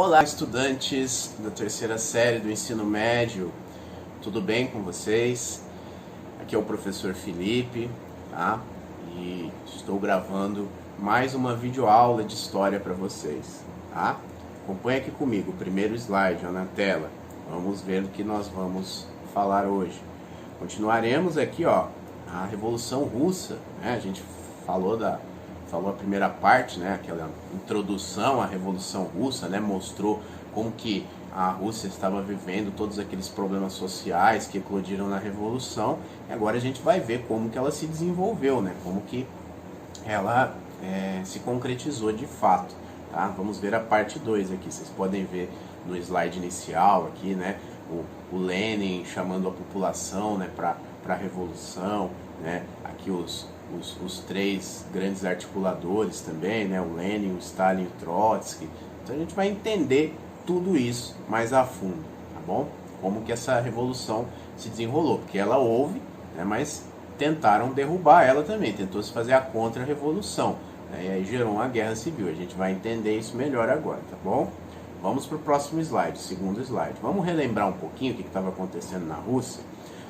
Olá, estudantes da terceira série do ensino médio, tudo bem com vocês? Aqui é o professor Felipe, tá? E estou gravando mais uma videoaula de história para vocês, tá? Acompanhe aqui comigo o primeiro slide ó, na tela. Vamos ver o que nós vamos falar hoje. Continuaremos aqui, ó, a Revolução Russa, né? A gente falou a primeira parte, né, aquela introdução à Revolução Russa, né, mostrou como que a Rússia estava vivendo todos aqueles problemas sociais que eclodiram na Revolução, e agora a gente vai ver como que ela se desenvolveu, né, como que ela se concretizou de fato, tá? Vamos ver a parte 2 aqui, vocês podem ver no slide inicial aqui, né, o Lenin chamando a população, né, para a Revolução, né, aqui os três grandes articuladores também, né? O Lenin, o Stalin e o Trotsky. Então a gente vai entender tudo isso mais a fundo, tá bom? Como que essa revolução se desenrolou, porque ela houve, né? Mas tentaram derrubar ela também, tentou se fazer a contra-revolução, né? E aí gerou uma guerra civil. A gente vai entender isso melhor agora, tá bom? Vamos para o próximo slide, segundo slide. Vamos relembrar um pouquinho o que estava acontecendo na Rússia.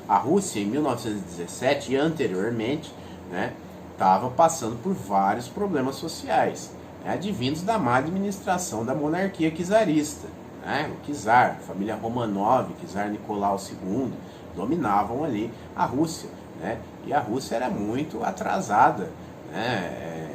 A Rússia, em 1917 e anteriormente, né, estava passando por vários problemas sociais, né, advindos da má administração da monarquia czarista, né, o czar, a família Romanov, czar Nicolau II, dominavam ali a Rússia, né, e a Rússia era muito atrasada, né,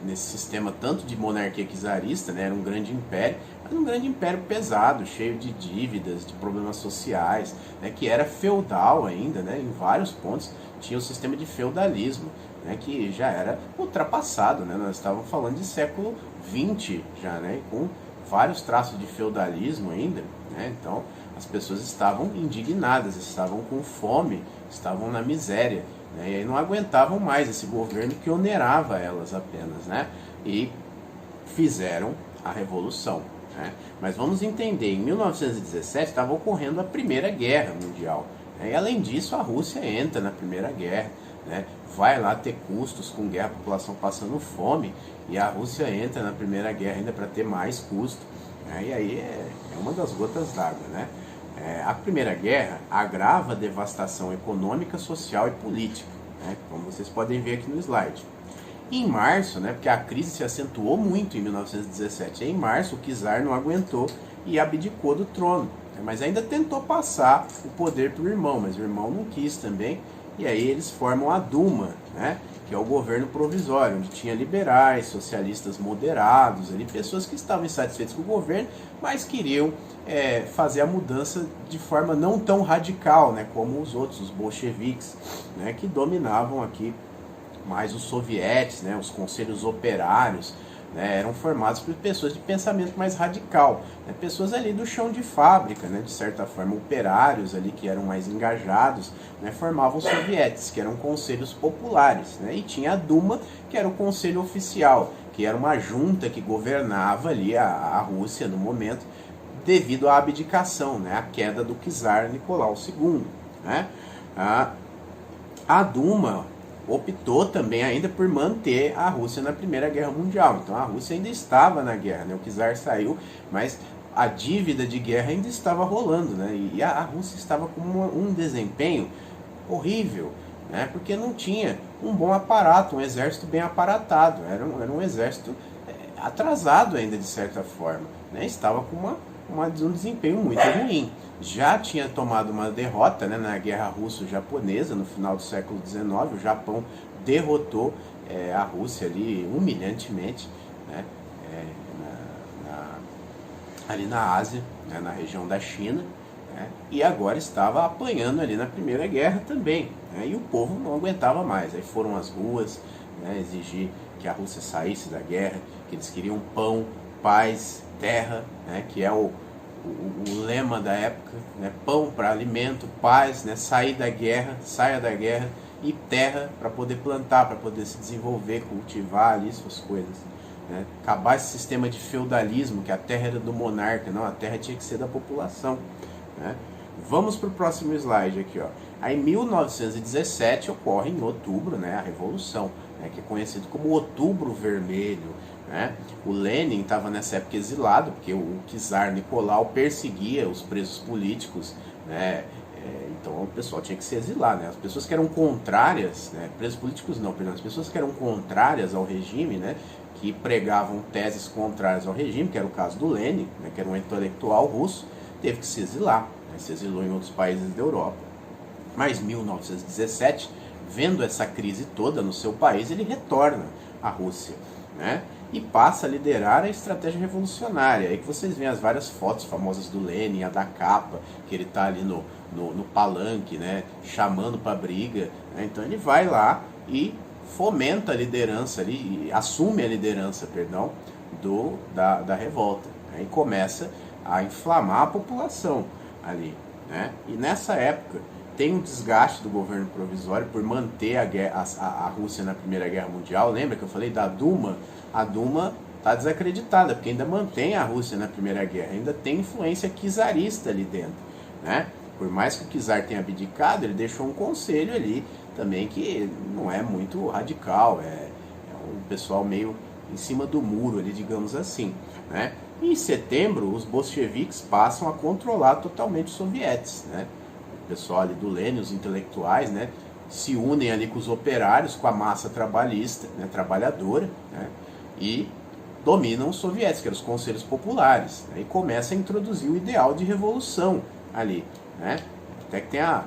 nesse sistema tanto de monarquia czarista, né, era um grande império, mas um grande império pesado, cheio de dívidas, de problemas sociais, né, que era feudal ainda, né, em vários pontos tinha o sistema de feudalismo, né, que já era ultrapassado, né, nós estávamos falando de século XX já, né, com vários traços de feudalismo ainda, né, então as pessoas estavam indignadas, estavam com fome, estavam na miséria, né, e aí não aguentavam mais esse governo que onerava elas apenas, né, e fizeram a revolução, né. Mas vamos entender, em 1917 estava ocorrendo a Primeira Guerra Mundial, né, e além disso a Rússia entra na Primeira Guerra, né, vai lá ter custos com guerra, a população passando fome, e a Rússia entra na Primeira Guerra ainda para ter mais custo, né, e aí é uma das gotas d'água, né. A Primeira Guerra agrava a devastação econômica, social e política, né, como vocês podem ver aqui no slide. Em março, né, porque a crise se acentuou muito em 1917, em março o czar não aguentou e abdicou do trono, né, mas ainda tentou passar o poder para o irmão, mas o irmão não quis também, e aí eles formam a Duma, né, que é o governo provisório, onde tinha liberais, socialistas moderados, ali, pessoas que estavam insatisfeitas com o governo, mas queriam fazer a mudança de forma não tão radical, né, como os outros, os bolcheviques, né, que dominavam aqui mais os sovietes, né, os conselhos operários, né, eram formados por pessoas de pensamento mais radical, né, pessoas ali do chão de fábrica, né, de certa forma operários ali que eram mais engajados, né, formavam os sovietes, que eram conselhos populares, né, e tinha a Duma, que era o conselho oficial, que era uma junta que governava ali a Rússia no momento, devido à abdicação, né, à queda do czar Nicolau II, né. A Duma optou também ainda por manter a Rússia na Primeira Guerra Mundial. Então a Rússia ainda estava na guerra, né? O czar saiu, mas a dívida de guerra ainda estava rolando, né? E a Rússia estava com um desempenho horrível, né? Porque não tinha um bom aparato, um exército bem aparatado, era um exército atrasado ainda de certa forma, né? Estava com um desempenho muito ruim. Já tinha tomado uma derrota, né, na guerra russo-japonesa no final do século XIX. O Japão derrotou a Rússia ali humilhantemente, né, ali na Ásia, né, na região da China, né, e agora estava apanhando ali na Primeira Guerra também, né, e o povo não aguentava mais. Aí foram às ruas, né, exigir que a Rússia saísse da guerra, que eles queriam pão, paz, terra, né, que é o lema da época, né, pão para alimento, paz, né, saia da guerra, e terra para poder plantar, para poder se desenvolver, cultivar ali suas coisas, né, acabar esse sistema de feudalismo, que a terra era do monarca, não, a terra tinha que ser da população, né. Vamos para o próximo slide aqui, ó. Aí em 1917 ocorre em outubro, né, a Revolução, né, que é conhecido como Outubro Vermelho, né? O Lenin estava nessa época exilado, porque o czar Nicolau perseguia os presos políticos, né? Então o pessoal tinha que se exilar, né? As pessoas que eram contrárias, né? Presos políticos não, perdão, as pessoas que eram contrárias ao regime, né? Que pregavam teses contrárias ao regime, que era o caso do Lenin, né? Que era um intelectual russo, teve que se exilar, né? Se exilou em outros países da Europa. Mas em 1917, vendo essa crise toda no seu país, ele retorna à Rússia, né? E passa a liderar a estratégia revolucionária. Aí que vocês veem as várias fotos famosas do Lenin, a da capa, que ele está ali no palanque, né? Chamando para briga, né? Então ele vai lá e fomenta a liderança ali, assume a liderança, perdão, da revolta, né? E começa a inflamar a população ali, né? E nessa época tem um desgaste do governo provisório por manter a Rússia na Primeira Guerra Mundial. Lembra que eu falei da Duma? A Duma está desacreditada, porque ainda mantém a Rússia na Primeira Guerra, ainda tem influência czarista ali dentro, né? Por mais que o czar tenha abdicado, ele deixou um conselho ali também que não é muito radical, é um pessoal meio em cima do muro ali, digamos assim, né? E em setembro, os bolcheviques passam a controlar totalmente os sovietes, né? O pessoal ali do Lenin, os intelectuais, né, se unem ali com os operários, com a massa trabalhista, né, trabalhadora, né, e dominam os soviéticos, que eram os conselhos populares, né, e começa a introduzir o ideal de revolução ali, né? Até que tem a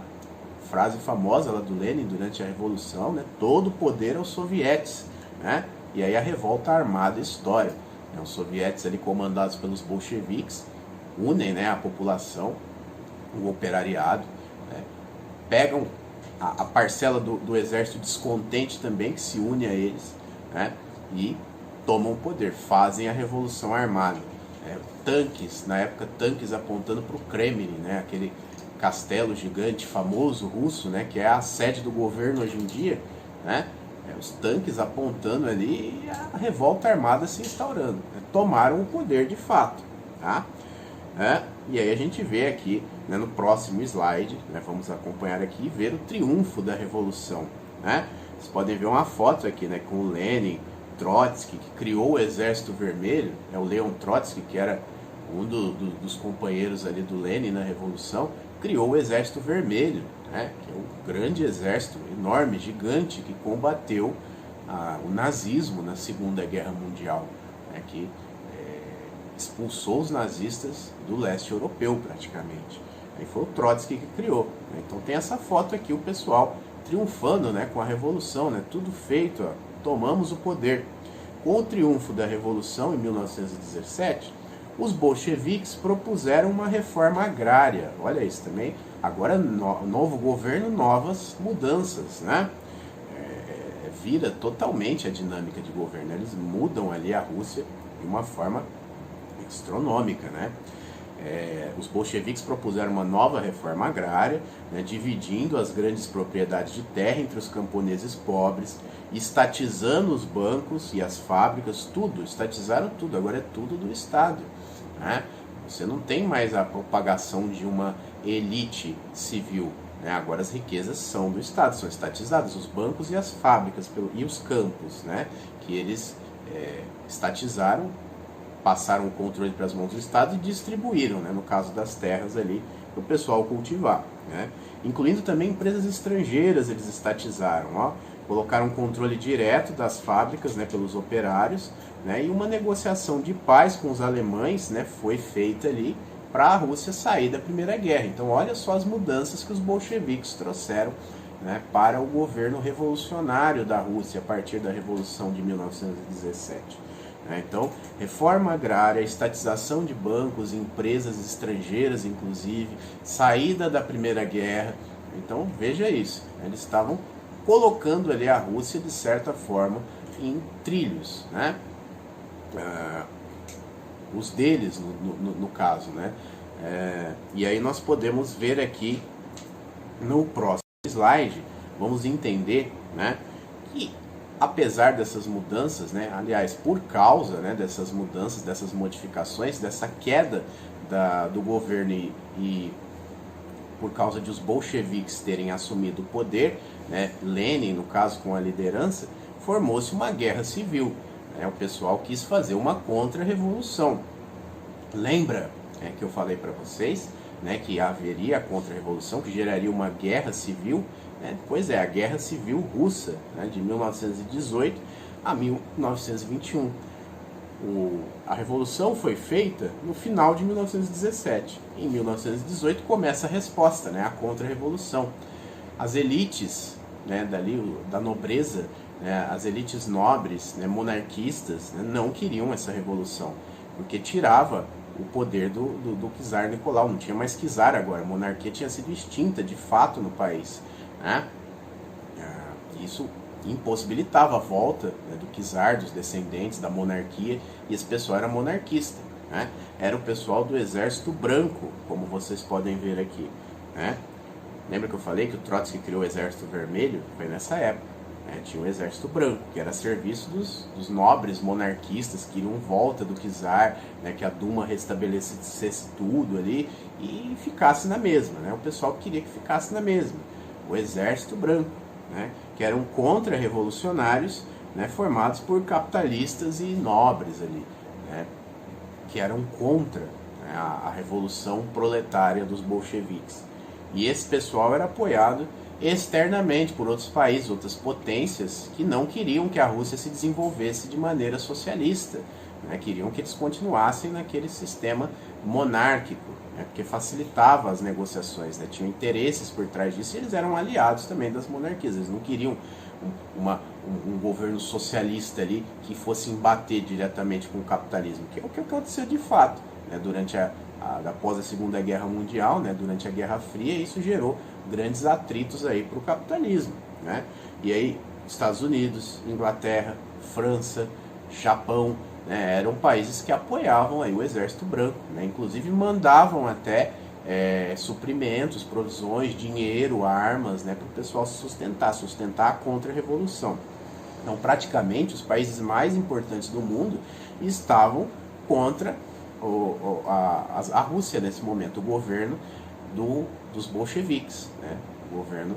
frase famosa lá do Lenin durante a revolução, né, todo o poder aos sovietes, né? E aí a revolta armada estoura, né, os sovietes ali comandados pelos bolcheviques unem, né, a população, o operariado, né, pegam a parcela do exército descontente também, que se une a eles, né, e tomam o poder, fazem a revolução armada. Tanques, na época tanques apontando para o Kremlin, né, aquele castelo gigante famoso russo, né, que é a sede do governo hoje em dia, né, os tanques apontando ali e a revolta armada se instaurando, né, tomaram o poder de fato, tá? E aí a gente vê aqui, né, no próximo slide, né, vamos acompanhar aqui e ver o triunfo da revolução, né? Vocês podem ver uma foto aqui, né, com o Lenin, Trotsky, que criou o Exército Vermelho, o Leon Trotsky, que era um dos companheiros ali do Lenin na Revolução, criou o Exército Vermelho, né, que é um grande exército, enorme, gigante, que combateu o nazismo na Segunda Guerra Mundial, né, que expulsou os nazistas do leste europeu praticamente. Aí foi o Trotsky que criou, né? Então tem essa foto aqui, o pessoal triunfando, né, com a Revolução, né, tudo feito, ó, tomamos o poder. Com o triunfo da Revolução em 1917, os bolcheviques propuseram uma reforma agrária. Olha isso também. Agora, novo governo, novas mudanças, né? Vira totalmente a dinâmica de governo. Eles mudam ali a Rússia de uma forma astronômica, né? Os bolcheviques propuseram uma nova reforma agrária, né, dividindo as grandes propriedades de terra entre os camponeses pobres, estatizando os bancos e as fábricas, tudo, estatizaram tudo, agora é tudo do Estado, né? Você não tem mais a propagação de uma elite civil, né? Agora as riquezas são do Estado, são estatizadas, os bancos e as fábricas e os campos, né, que eles estatizaram, passaram o controle para as mãos do Estado e distribuíram, né, no caso das terras ali, para o pessoal cultivar, né? Incluindo também empresas estrangeiras, eles estatizaram, ó, colocaram controle direto das fábricas, né, pelos operários, né, e uma negociação de paz com os alemães, né, foi feita ali para a Rússia sair da Primeira Guerra. Então olha só as mudanças que os bolcheviques trouxeram, né, para o governo revolucionário da Rússia a partir da Revolução de 1917. Então, reforma agrária, estatização de bancos, empresas estrangeiras, inclusive, saída da Primeira Guerra. Então, veja isso. Eles estavam colocando ali a Rússia, de certa forma, em trilhos, né? Os deles, no caso, né? E aí nós podemos ver aqui, no próximo slide, vamos entender, né, que apesar dessas mudanças, né, aliás, por causa, né, dessas mudanças, dessas modificações, dessa queda do governo e por causa de os bolcheviques terem assumido o poder, né, Lenin, no caso, com a liderança, formou-se uma guerra civil. né? O pessoal quis fazer uma contra-revolução. Lembra que eu falei para vocês, né, que haveria a contra-revolução, que geraria uma guerra civil, né? Pois é, a Guerra Civil Russa, né, de 1918 a 1921. A revolução foi feita no final de 1917. Em 1918 começa a resposta, né, a contra-revolução. As elites, né, da nobreza, né, as elites nobres, né, monarquistas, né, não queriam essa revolução, porque tirava o poder do czar Nicolau. Não tinha mais czar agora, a monarquia tinha sido extinta de fato no país, né? Isso impossibilitava a volta, né, do czar, dos descendentes da monarquia, e esse pessoal era monarquista, né? Era o pessoal do Exército Branco, como vocês podem ver aqui, né? Lembra que eu falei que o Trotsky criou o Exército Vermelho? Foi nessa época, né? Tinha o Exército Branco, que era a serviço dos nobres monarquistas que iriam volta do czar, né, que a Duma restabelecesse tudo ali e ficasse na mesma, né? O pessoal queria que ficasse na mesma, o Exército Branco, né, que eram contra-revolucionários, né, formados por capitalistas e nobres ali, né, que eram contra, né, a revolução proletária dos bolcheviques. E esse pessoal era apoiado externamente por outros países, outras potências, que não queriam que a Rússia se desenvolvesse de maneira socialista, né, queriam que eles continuassem naquele sistema monárquico, né, porque facilitava as negociações, né, tinham interesses por trás disso, e eles eram aliados também das monarquias. Eles não queriam um governo socialista ali que fosse embater diretamente com o capitalismo, que é o que aconteceu de fato, né, após a Segunda Guerra Mundial, né, durante a Guerra Fria. Isso gerou grandes atritos aí para o capitalismo, né? E aí Estados Unidos, Inglaterra, França, Japão, né, eram países que apoiavam aí o Exército Branco, né? Inclusive mandavam até suprimentos, provisões, dinheiro, armas, né, para o pessoal se sustentar a contra-revolução. Então, praticamente, os países mais importantes do mundo estavam contra a Rússia nesse momento, o governo dos bolcheviques, né, o governo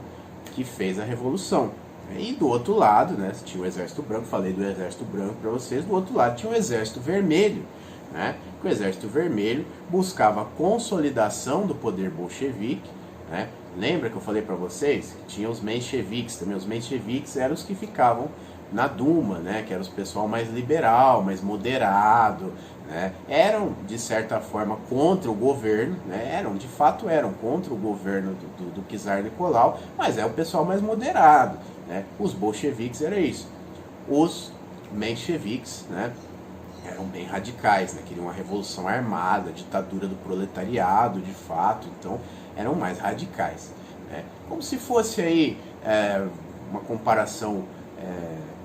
que fez a revolução. E do outro lado, né, tinha o Exército Branco, falei do Exército Branco para vocês, do outro lado tinha o Exército Vermelho, né, que o Exército Vermelho buscava a consolidação do poder bolchevique, né. Lembra que eu falei para vocês que tinha os mencheviques também? Os mencheviques eram os que ficavam na Duma, né, que era o pessoal mais liberal, mais moderado, né, eram de certa forma contra o governo, né, de fato eram contra o governo do czar Nicolau, mas é o pessoal mais moderado, né. Os bolcheviques era isso. Os mencheviques, né, eram bem radicais, né, queriam uma revolução armada, ditadura do proletariado, de fato, então eram mais radicais, né. Como se fosse aí uma comparação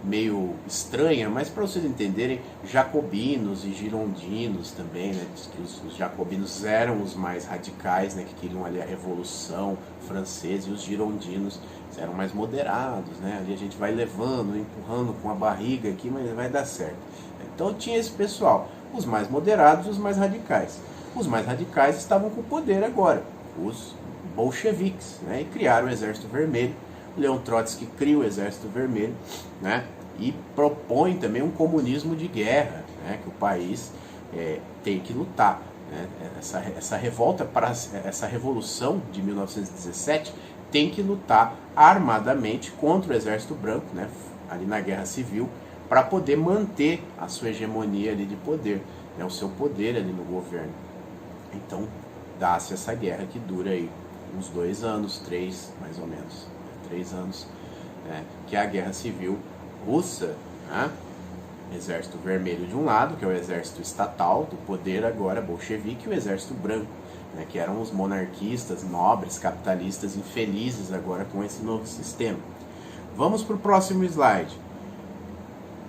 meio estranha, mas para vocês entenderem, jacobinos e girondinos também, né, que os jacobinos eram os mais radicais, né, que queriam ali a Revolução Francesa, e os girondinos eram mais moderados, né, ali a gente vai levando, empurrando com a barriga aqui, mas vai dar certo. Então tinha esse pessoal, os mais moderados e os mais radicais. Os mais radicais estavam com o poder agora, os bolcheviques, né, e criaram o Exército Vermelho. Leon Trotsky cria o Exército Vermelho, né, e propõe também um comunismo de guerra, né, que o país tem que lutar, né. Essa revolta, essa revolução de 1917 tem que lutar armadamente contra o Exército Branco, né, ali na Guerra Civil, para poder manter a sua hegemonia ali de poder, né, o seu poder ali no governo. Então dá-se essa guerra que dura aí uns 2 anos, 3 mais ou menos. 3 anos, né, que é a Guerra Civil Russa, né? Exército Vermelho de um lado, que é o exército estatal do poder agora bolchevique, e o Exército Branco, né, que eram os monarquistas, nobres, capitalistas, infelizes agora com esse novo sistema. Vamos para o próximo slide.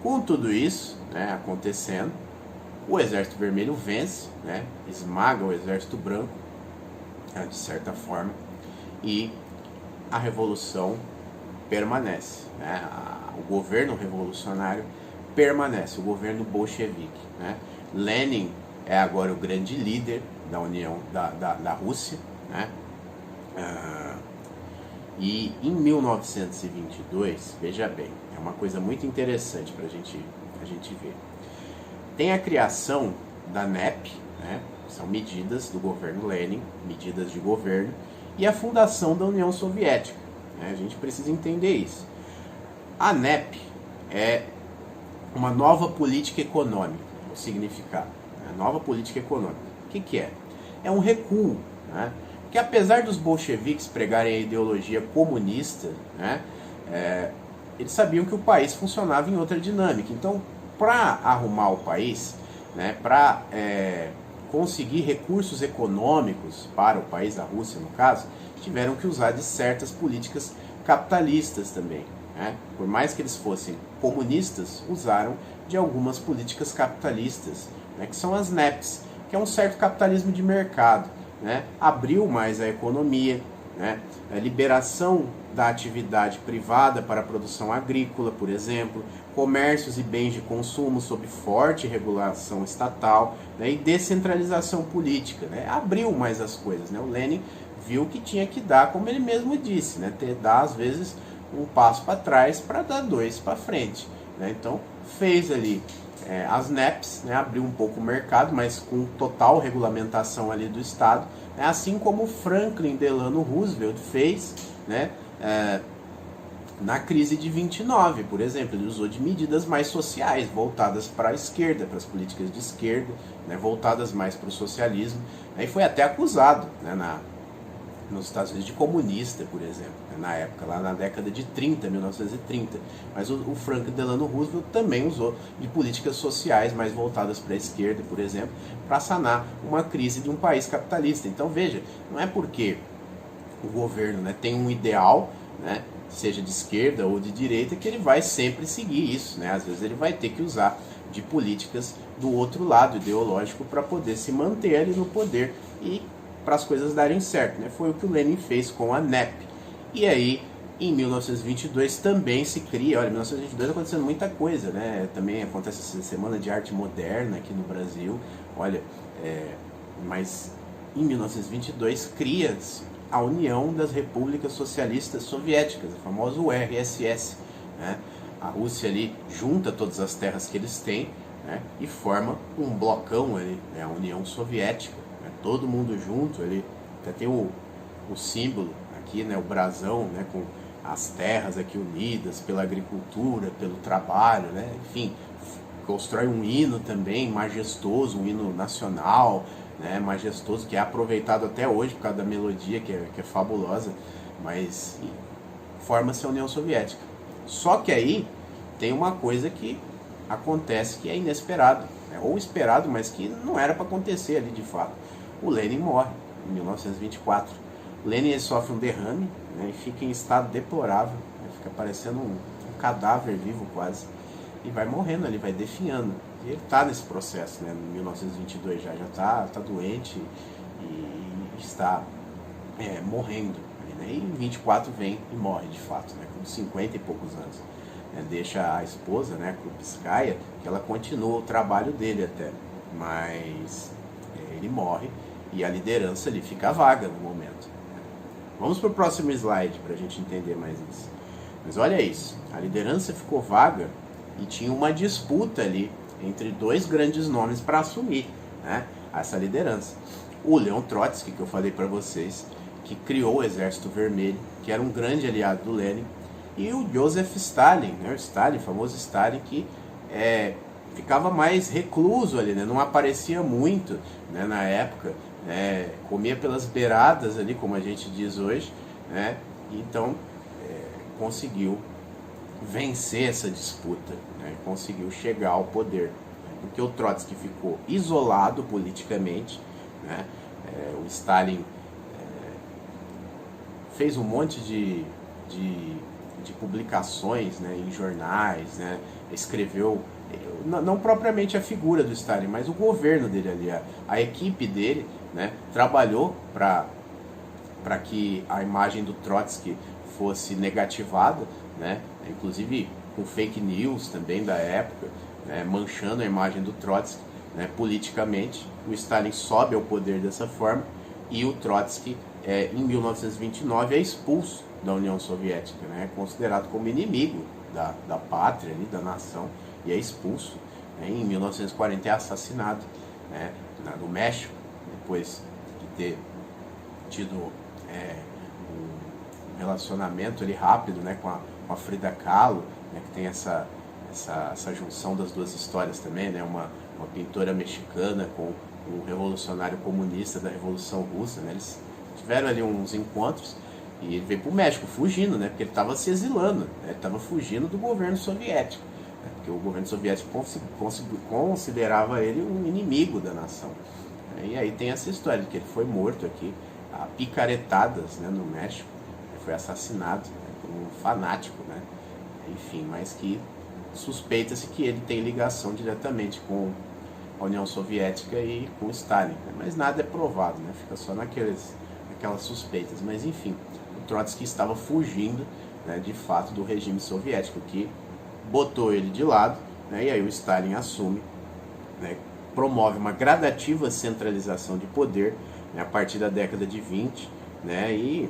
Com tudo isso, né, acontecendo, o Exército Vermelho vence, né, esmaga o Exército Branco, né, de certa forma, e a revolução permanece, né? O governo revolucionário permanece, o governo bolchevique, né? Lenin é agora o grande líder da União da Rússia, né? E em 1922, veja bem, é uma coisa muito interessante para a gente a gente vê. Tem a criação da NEP, né? São medidas do governo Lenin, medidas de governo, e a fundação da União Soviética, né? A gente precisa entender isso. A NEP é uma nova política econômica, o significado, né? Nova política econômica. O que é? É um recuo, né? Que apesar dos bolcheviques pregarem a ideologia comunista, né? Eles sabiam que o país funcionava em outra dinâmica. Então, para arrumar o país, né, para conseguir recursos econômicos para o país, da Rússia no caso, tiveram que usar de certas políticas capitalistas também, né? Por mais que eles fossem comunistas, usaram de algumas políticas capitalistas, né, que são as NEPs, que é um certo capitalismo de mercado, né? Abriu mais a economia, né? A liberação da atividade privada para a produção agrícola, por exemplo, comércios e bens de consumo sob forte regulação estatal, né? E descentralização política, né? Abriu mais as coisas, né? O Lenin viu que tinha que dar, como ele mesmo disse, né? Dar às vezes um passo para trás para dar dois para frente, né? Então fez ali as NEPs, né? Abriu um pouco o mercado, mas com total regulamentação ali do Estado, né? Assim como Franklin Delano Roosevelt fez, né? Na crise de 29, por exemplo, ele usou de medidas mais sociais, voltadas para a esquerda, para as políticas de esquerda, né? Voltadas mais para o socialismo, né? E foi até acusado, né? Nos Estados Unidos de comunista, por exemplo, né? Na época, lá na década de 30, 1930. Mas o Franklin Delano Roosevelt também usou de políticas sociais mais voltadas para a esquerda, por exemplo, para sanar uma crise de um país capitalista. Então veja, não é porque o governo, né, tem um ideal, né, seja de esquerda ou de direita, que ele vai sempre seguir isso, né? Às vezes ele vai ter que usar de políticas do outro lado ideológico para poder se manter ali no poder e para as coisas darem certo, né? Foi o que o Lenin fez com a NEP. E aí, em 1922 também se cria, olha, em 1922 acontecendo muita coisa, né? Também acontece essa semana de arte moderna aqui no Brasil, olha, mas em 1922 cria-se a União das Repúblicas Socialistas Soviéticas, o famoso URSS, né? A Rússia ali junta todas as terras que eles têm, né? E forma um blocão ali, né? A União Soviética, né? Todo mundo junto ali, até tem o símbolo aqui, né? O brasão, né? Com as terras aqui unidas pela agricultura, pelo trabalho, né? Enfim, constrói um hino também majestoso, um hino nacional, né, majestoso, que é aproveitado até hoje por causa da melodia, que é fabulosa, mas forma-se a União Soviética. Só que aí tem uma coisa que acontece que é inesperado, né, ou esperado, mas que não era para acontecer ali de fato. O Lenin morre em 1924. Lenin, ele sofre um derrame, né, e fica em estado deplorável, né, fica parecendo um cadáver vivo quase, e vai morrendo ali, vai definhando. E ele está nesse processo, né? Em 1922 já está doente e está morrendo, né? E em 24 vem e morre de fato, né? Com 50 e poucos anos, né? Deixa a esposa, né, Krupskaya, que ela continua o trabalho dele até, mas ele morre e a liderança ali fica vaga no momento. Vamos para o próximo slide para a gente entender mais isso. Mas olha isso, a liderança ficou vaga e tinha uma disputa ali entre dois grandes nomes para assumir, né, essa liderança. O Leon Trotsky, que eu falei para vocês, que criou o Exército Vermelho, que era um grande aliado do Lenin, e o Joseph Stalin, né, o Stalin, famoso Stalin, que ficava mais recluso ali, né, não aparecia muito, né, na época, comia pelas beiradas ali, como a gente diz hoje, né, então conseguiu vencer essa disputa, né, conseguiu chegar ao poder, né, porque o Trotsky ficou isolado politicamente, né, o Stalin fez um monte de publicações, né, em jornais, né, escreveu, não propriamente a figura do Stalin, mas o governo dele ali, a equipe dele, né, trabalhou para que a imagem do Trotsky fosse negativada, né, inclusive com fake news também da época, né, manchando a imagem do Trotsky, né, politicamente. O Stalin sobe ao poder dessa forma e o Trotsky, em 1929, é expulso da União Soviética, né, considerado como inimigo da pátria, da nação, e é expulso. Em 1940 é assassinado, né, no México, depois de ter tido um relacionamento ali rápido, né, com a Frida Kahlo, né, que tem essa junção das duas histórias também, né, uma pintora mexicana com um revolucionário comunista da Revolução Russa, né, eles tiveram ali uns encontros e ele veio para o México fugindo, né, porque ele estava se exilando, né, ele estava fugindo do governo soviético, né, porque o governo soviético considerava ele um inimigo da nação. E aí tem essa história de que ele foi morto aqui a picaretadas, né, no México, ele foi assassinado, né, por um fanático, né, enfim, mas que suspeita-se que ele tem ligação diretamente com a União Soviética e com Stalin, né? Mas nada é provado, né? Fica só naquelas suspeitas. Mas enfim, o Trotsky estava fugindo, né, de fato do regime soviético, que botou ele de lado, né, e aí o Stalin assume, né, promove uma gradativa centralização de poder, né, a partir da década de 20, né, e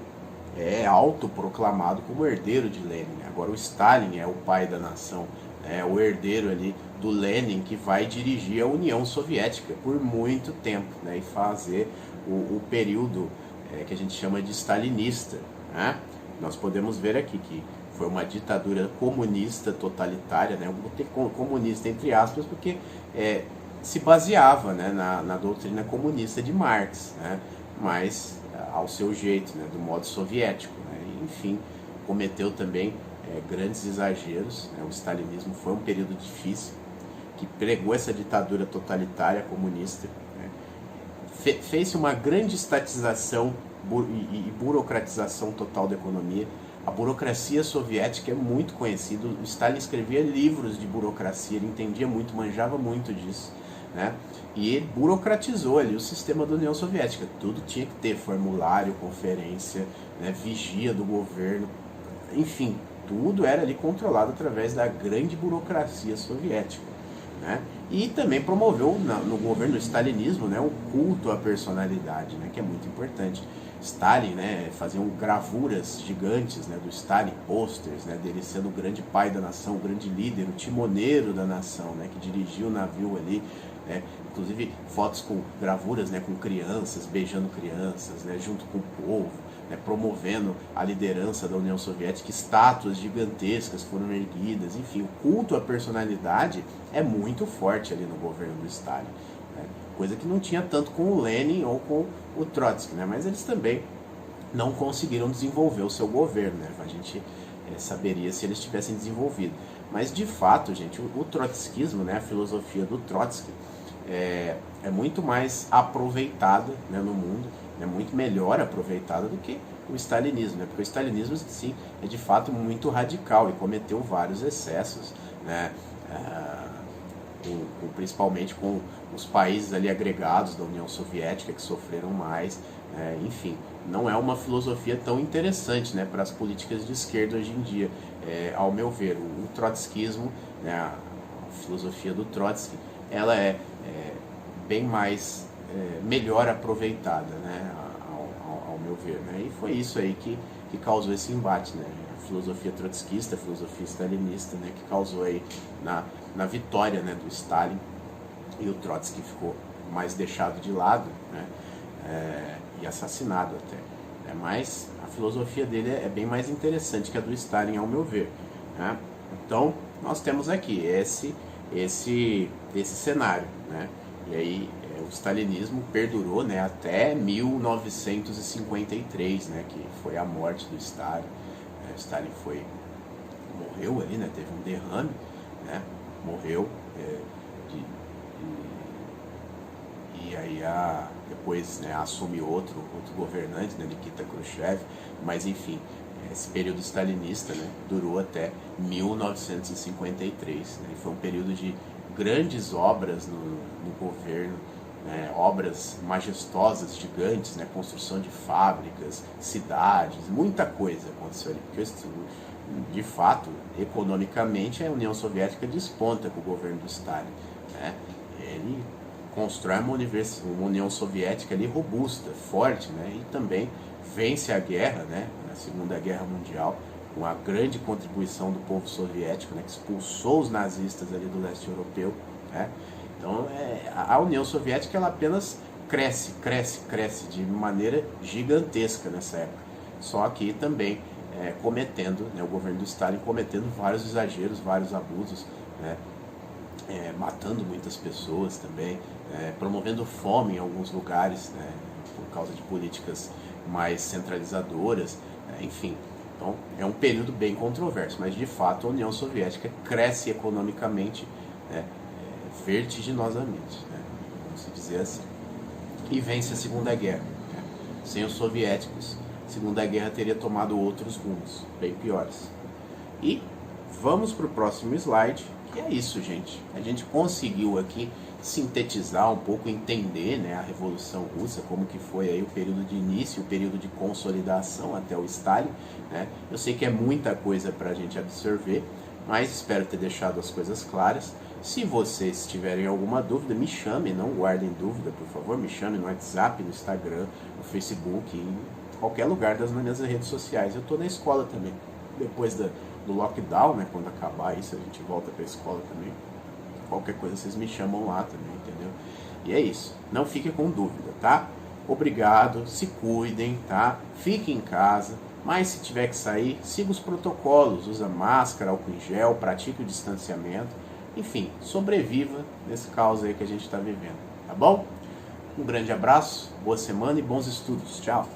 é autoproclamado como herdeiro de Lenin. Agora o Stalin é o pai da nação, é o herdeiro ali do Lenin, que vai dirigir a União Soviética por muito tempo, né, e fazer o período que a gente chama de stalinista, né? Nós podemos ver aqui que foi uma ditadura comunista totalitária, né? Eu botei comunista entre aspas porque se baseava, né, na doutrina comunista de Marx, né? Mas ao seu jeito, né, do modo soviético, né? Enfim, cometeu também grandes exageros, né? O stalinismo foi um período difícil, que pregou essa ditadura totalitária comunista, né? Fez-se uma grande estatização e burocratização total da economia. A burocracia soviética é muito conhecida, o Stalin escrevia livros de burocracia, ele entendia muito, manjava muito disso, né? E ele burocratizou ali o sistema da União Soviética, tudo tinha que ter formulário, conferência, né, vigia do governo, enfim, tudo era ali controlado através da grande burocracia soviética, né? E também promoveu no governo do stalinismo, né, o culto à personalidade, né, que é muito importante. Stalin, né, faziam gravuras gigantes, né, do Stalin, posters, né, dele sendo o grande pai da nação, o grande líder, o timoneiro da nação, né, que dirigiu o navio ali, né, inclusive fotos com gravuras, né, com crianças, beijando crianças, né, junto com o povo, né, promovendo a liderança da União Soviética, estátuas gigantescas foram erguidas, enfim, o culto à personalidade é muito forte ali no governo do Stalin, né, coisa que não tinha tanto com o Lenin ou com o Trotsky, né, mas eles também não conseguiram desenvolver o seu governo, né, a gente saberia se eles tivessem desenvolvido. Mas de fato, gente, o trotskismo, né, a filosofia do Trotsky é muito mais aproveitada, né, no mundo, é muito melhor aproveitada do que o stalinismo, né? Porque o stalinismo, sim, é de fato muito radical e cometeu vários excessos, né? Principalmente com os países ali agregados da União Soviética que sofreram mais, enfim, não é uma filosofia tão interessante, né, para as políticas de esquerda hoje em dia, ao meu ver. O trotskismo, né, a filosofia do Trotsky, ela é bem mais melhor aproveitada, né, ao meu ver, né? E foi isso aí que causou esse embate, né? A filosofia trotskista, a filosofia stalinista, né, que causou aí na vitória, né, do Stalin, e o Trotsky ficou mais deixado de lado, né, e assassinado até, né? Mas a filosofia dele é bem mais interessante que a do Stalin, ao meu ver, né? Então nós temos aqui esse cenário, né? E aí o stalinismo perdurou, né, até 1953, né, que foi a morte do Stalin. Stalin morreu ali, né, teve um derrame, né, morreu, e aí depois, né, assume outro governante, né, Nikita Khrushchev, mas enfim, esse período stalinista, né, durou até 1953, né, e foi um período de grandes obras no governo, né, obras majestosas, gigantes, né, construção de fábricas, cidades, muita coisa aconteceu ali, porque de fato, economicamente, a União Soviética desponta com o governo do Stalin, né? Ele constrói uma União Soviética ali robusta, forte, né, e também vence a guerra, né, a Segunda Guerra Mundial, uma grande contribuição do povo soviético, né, que expulsou os nazistas ali do leste europeu, né? Então a União Soviética ela apenas cresce de maneira gigantesca nessa época. Só que também cometendo, né, o governo do Stalin cometendo vários exageros, vários abusos, né, matando muitas pessoas também, promovendo fome em alguns lugares, né, por causa de políticas mais centralizadoras, enfim. Então é um período bem controverso, mas de fato a União Soviética cresce economicamente, né, vertiginosamente, né, vamos dizer assim, e vence a Segunda Guerra, né. Sem os soviéticos, a Segunda Guerra teria tomado outros rumos, bem piores. E vamos para o próximo slide, que é isso, gente. A gente conseguiu aqui sintetizar um pouco, entender, né, a Revolução Russa, como que foi aí o período de início, o período de consolidação até o Stalin, né? Eu sei que é muita coisa para a gente absorver, mas espero ter deixado as coisas claras. Se vocês tiverem alguma dúvida, me chamem, não guardem dúvida, por favor, me chamem no WhatsApp, no Instagram, no Facebook, em qualquer lugar das minhas redes sociais. Eu estou na escola também, depois do lockdown, né, quando acabar isso, a gente volta para a escola também. Qualquer coisa vocês me chamam lá também, entendeu? E é isso, não fiquem com dúvida, tá? Obrigado, se cuidem, tá? Fiquem em casa, mas se tiver que sair, siga os protocolos, usa máscara, álcool em gel, pratique o distanciamento, enfim, sobreviva nesse caos aí que a gente está vivendo, tá bom? Um grande abraço, boa semana e bons estudos, tchau!